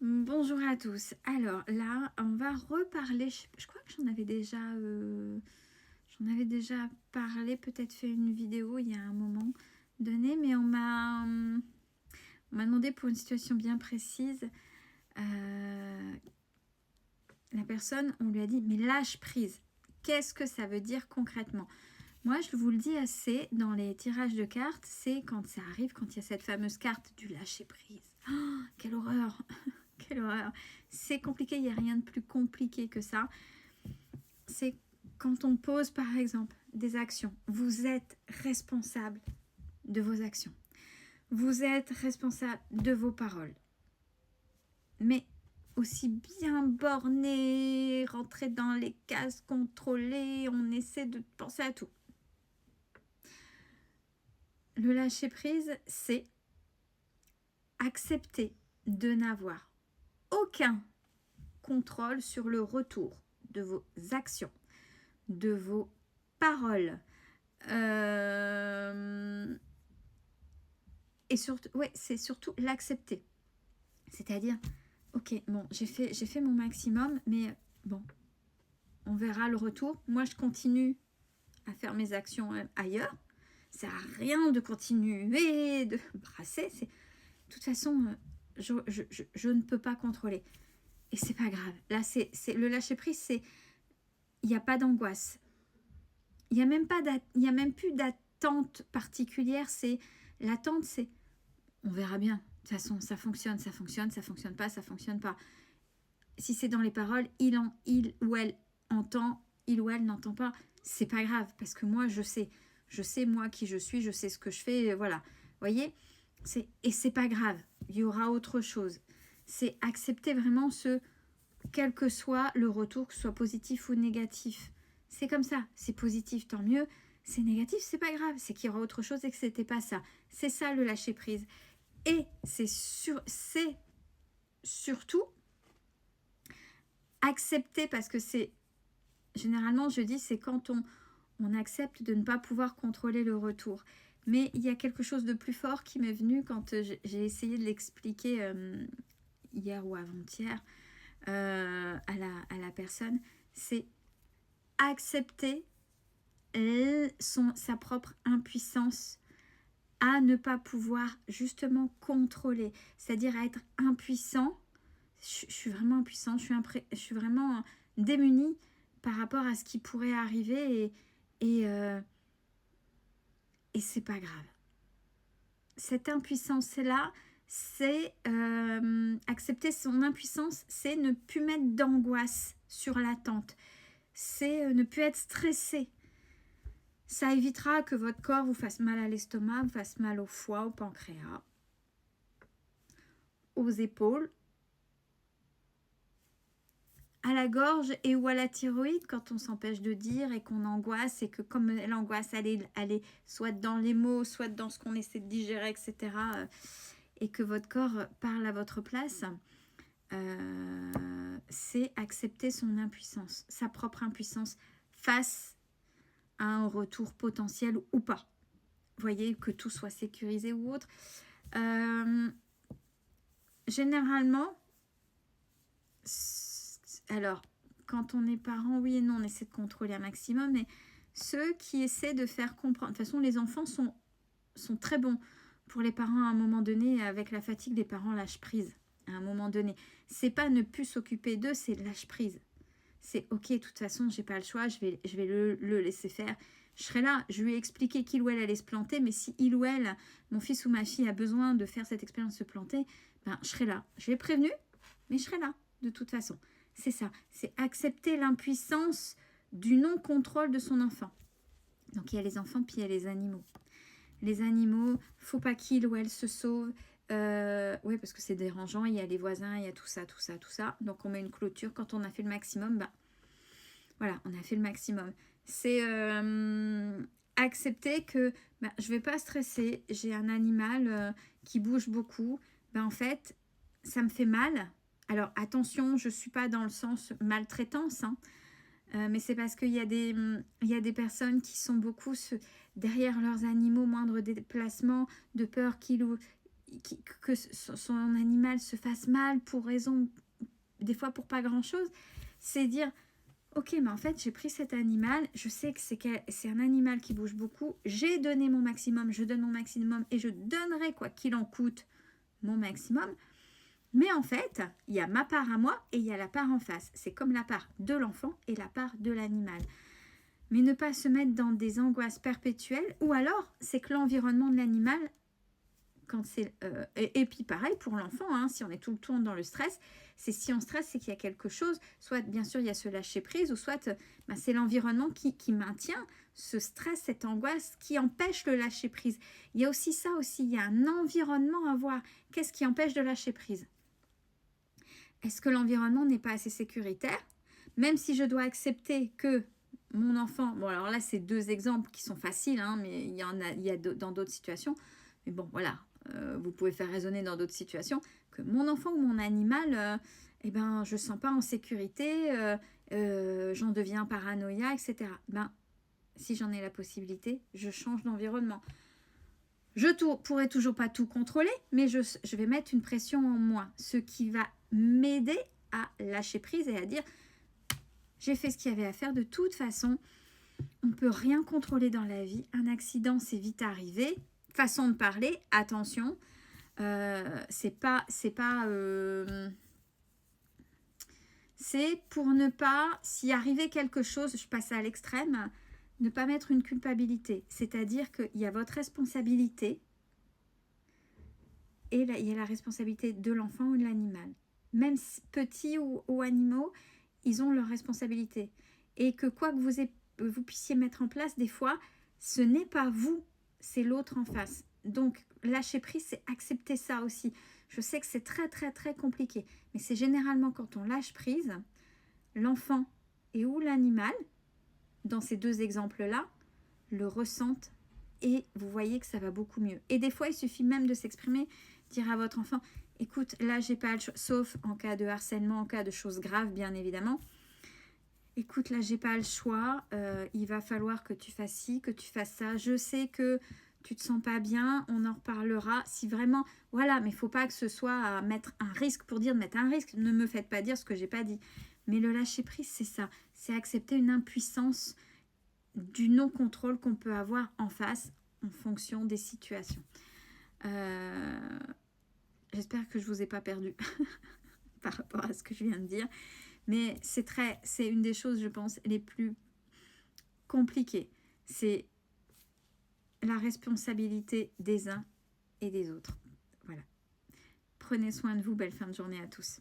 Bonjour à tous. Alors là, on va reparler. Je crois que j'en avais déjà parlé, peut-être fait une vidéo il y a un moment donné, mais on m'a demandé pour une situation bien précise. La personne, on lui a dit, mais lâche prise. Qu'est-ce que ça veut dire concrètement? Moi, je vous le dis assez dans les tirages de cartes, c'est quand ça arrive, quand il y a cette fameuse carte du lâcher prise. Oh, quelle horreur! Quelle horreur! C'est compliqué, il n'y a rien de plus compliqué que ça. C'est quand on pose par exemple des actions. Vous êtes responsable de vos actions. Vous êtes responsable de vos paroles. Mais aussi bien borné, rentrer dans les cases, contrôler, on essaie de penser à tout. Le lâcher prise, c'est accepter de n'avoir aucun contrôle sur le retour de vos actions, de vos paroles. Et surtout, ouais, c'est surtout l'accepter. C'est-à-dire, ok, bon, j'ai fait mon maximum, mais bon, on verra le retour. Moi, je continue à faire mes actions ailleurs. Ça sert à rien de continuer de brasser. De toute façon, je ne peux pas contrôler. Et c'est pas grave. Là, c'est le lâcher prise, c'est il n'y a pas d'angoisse. Il n'y a même plus d'attente particulière. C'est l'attente, c'est on verra bien. De toute façon, ça fonctionne pas, ça fonctionne pas. Si c'est dans les paroles, il ou elle entend, il ou elle n'entend pas, c'est pas grave parce que moi je sais moi qui je suis, je sais ce que je fais, voilà. Vous voyez, et c'est pas grave. Il y aura autre chose. C'est accepter vraiment quel que soit le retour, que ce soit positif ou négatif. C'est comme ça. C'est positif, tant mieux. C'est négatif, c'est pas grave. C'est qu'il y aura autre chose et que c'était pas ça. C'est ça le lâcher prise. Et c'est surtout accepter, parce que c'est généralement, je dis, c'est quand on accepte de ne pas pouvoir contrôler le retour. Mais il y a quelque chose de plus fort qui m'est venu quand j'ai essayé de l'expliquer hier ou avant-hier à la personne. C'est accepter sa propre impuissance à ne pas pouvoir justement contrôler, c'est-à-dire à être impuissant. Je suis vraiment impuissant, je suis vraiment démunie par rapport à ce qui pourrait arriver et c'est pas grave. Cette impuissance-là, c'est accepter son impuissance, c'est ne plus mettre d'angoisse sur l'attente, c'est ne plus être stressé. Ça évitera que votre corps vous fasse mal à l'estomac, vous fasse mal au foie, au pancréas, aux épaules, à la gorge et ou à la thyroïde quand on s'empêche de dire et qu'on angoisse et que comme l'angoisse elle est soit dans les mots, soit dans ce qu'on essaie de digérer, etc. Et que votre corps parle à votre place, c'est accepter son impuissance, sa propre impuissance face à un retour potentiel ou pas. Voyez, que tout soit sécurisé ou autre. Généralement, alors, quand on est parent, oui et non, on essaie de contrôler un maximum, mais ceux qui essaient de faire comprendre... De toute façon, les enfants sont très bons pour les parents à un moment donné, avec la fatigue des parents lâche prise à un moment donné. C'est pas ne plus s'occuper d'eux, c'est lâche prise. C'est ok, de toute façon, j'ai pas le choix, je vais le laisser faire. Je serai là, je lui ai expliqué qu'il ou elle allait se planter, mais si il ou elle, mon fils ou ma fille, a besoin de faire cette expérience de se planter, ben, je serai là. Je l'ai prévenu, mais je serai là, de toute façon. C'est ça, c'est accepter l'impuissance du non-contrôle de son enfant. Donc il y a les enfants, puis il y a les animaux. Les animaux, faut pas qu'ils ou elles se sauvent. Oui, parce que c'est dérangeant, il y a les voisins, il y a tout ça. Donc on met une clôture. Quand on a fait le maximum, ben voilà, on a fait le maximum. C'est accepter que je vais pas stresser, j'ai un animal qui bouge beaucoup. En fait, ça me fait mal. Alors attention, je ne suis pas dans le sens maltraitance, hein, mais c'est parce qu'il y a des personnes qui sont beaucoup derrière leurs animaux, moindre déplacement, de peur qu'ils que son animal se fasse mal pour raison, des fois pour pas grand-chose, c'est dire, ok, mais en fait, j'ai pris cet animal, je sais que c'est un animal qui bouge beaucoup, j'ai donné mon maximum, je donne mon maximum et je donnerai, quoi qu'il en coûte, mon maximum. Mais en fait, il y a ma part à moi et il y a la part en face. C'est comme la part de l'enfant et la part de l'animal. Mais ne pas se mettre dans des angoisses perpétuelles, ou alors, c'est que l'environnement de l'animal, quand c'est et puis pareil pour l'enfant, hein, si on est tout le temps dans le stress, c'est si on stresse, c'est qu'il y a quelque chose, soit bien sûr il y a ce lâcher prise, ou soit c'est l'environnement qui maintient ce stress, cette angoisse, qui empêche le lâcher prise. Il y a aussi ça aussi, il y a un environnement à voir. Qu'est-ce qui empêche de lâcher prise? Est-ce que l'environnement n'est pas assez sécuritaire? Même si je dois accepter que mon enfant, bon alors là c'est deux exemples qui sont faciles, hein, mais il y a dans d'autres situations, mais bon voilà, vous pouvez faire raisonner dans d'autres situations, que mon enfant ou mon animal, je ne sens pas en sécurité, j'en deviens paranoïa, etc. Si j'en ai la possibilité, je change d'environnement. Je ne pourrai toujours pas tout contrôler, mais je vais mettre une pression en moi, ce qui va m'aider à lâcher prise et à dire j'ai fait ce qu'il y avait à faire. De toute façon, on ne peut rien contrôler dans la vie. Un accident, c'est vite arrivé. Façon de parler, attention. C'est pour ne pas, s'il arrivait quelque chose, je passe à l'extrême, ne pas mettre une culpabilité. C'est-à-dire qu'il y a votre responsabilité et il y a la responsabilité de l'enfant ou de l'animal. Même petits ou animaux, ils ont leur responsabilité. Et que quoi que vous puissiez mettre en place, des fois, ce n'est pas vous, c'est l'autre en face. Donc, lâcher prise, c'est accepter ça aussi. Je sais que c'est très, très, très compliqué. Mais c'est généralement quand on lâche prise, l'enfant et ou l'animal, dans ces deux exemples-là, le ressentent et vous voyez que ça va beaucoup mieux. Et des fois, il suffit même de s'exprimer, dire à votre enfant, écoute, là, j'ai pas le choix, sauf en cas de harcèlement, en cas de choses graves, bien évidemment. Écoute, là, j'ai pas le choix, il va falloir que tu fasses ci, que tu fasses ça. Je sais que tu te sens pas bien, on en reparlera. Si vraiment, voilà, mais il faut pas que ce soit à mettre un risque pour dire de mettre un risque. Ne me faites pas dire ce que j'ai pas dit. Mais le lâcher prise, c'est ça. C'est accepter une impuissance du non-contrôle qu'on peut avoir en face en fonction des situations. J'espère que je vous ai pas perdu par rapport à ce que je viens de dire. Mais c'est une des choses, je pense, les plus compliquées. C'est la responsabilité des uns et des autres. Voilà. Prenez soin de vous. Belle fin de journée à tous.